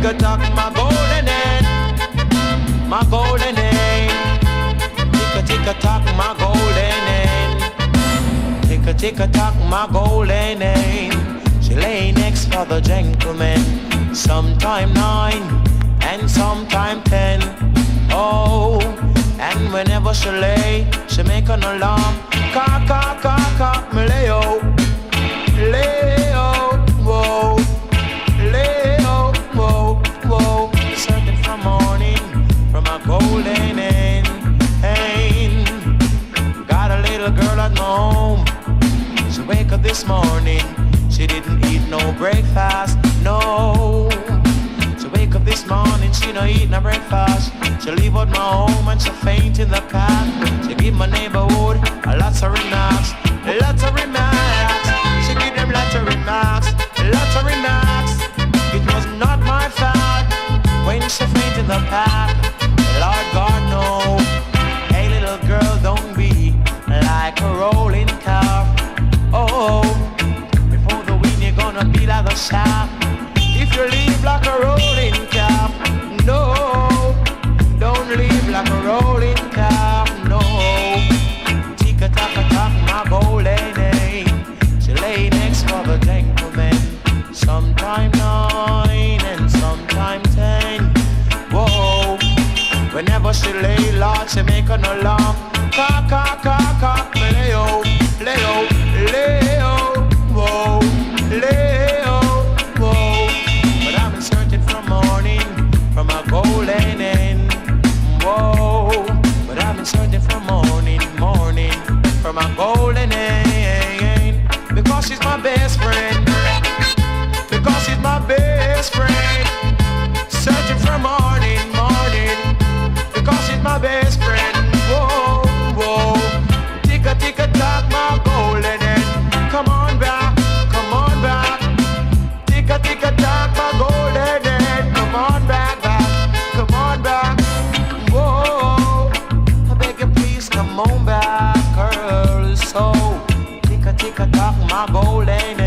Tick-a-tock, my golden hen, my golden hen. Tick-a-tick-a-tock, my golden hen. Tick-a-tick-a-tock, my golden hen. She lay next for the gentleman, sometime 9 and sometime 10. Oh, and whenever she lay, she make an alarm. Cock, cock, cock, cock, me lay out, whoa, lay out, whoa, whoa. Searching for morning from a golden hen. Got a little girl at my home. She wake up this morning, she didn't eat no breakfast, no. She wake up this morning, she no eat no breakfast. She leave out my home and she faint in the path. She give my neighborhood a lots of remarks, lots of remarks. She give them lots of remarks, lots of remarks. It was not my fault when she faint in the path. Lord God no. Hey little girl, don't be like a rolling car. Oh, before the wind you're gonna be like a shaft. If you leave like a rolling car, no, don't leave like a rolling car, no. Tick-a-tock-a-tock, my golden hen. She lay next for the gentleman, sometime 9 and sometime 10. Whoa, whenever she lay, Lord, she make an alarm. Cock, cock, cock, cock, lay-o, lay-o, lay-o, whoa, lay-o, whoa. But I've been searching for morning from a golden hen, whoa. But I've been searching for morning from a golden hen. Because she's my best friend, because she's my best friend. Searching for morning, because she's my best friend. Whoa, whoa. Tick-a-tick-a-tock, my golden hen. Come on back, come on back. Tick-a-tick-a-tock, my golden hen. Come on back, come on back. Whoa, I beg you please come on back, girl. So tick-a-tick-a-tock, my golden hen.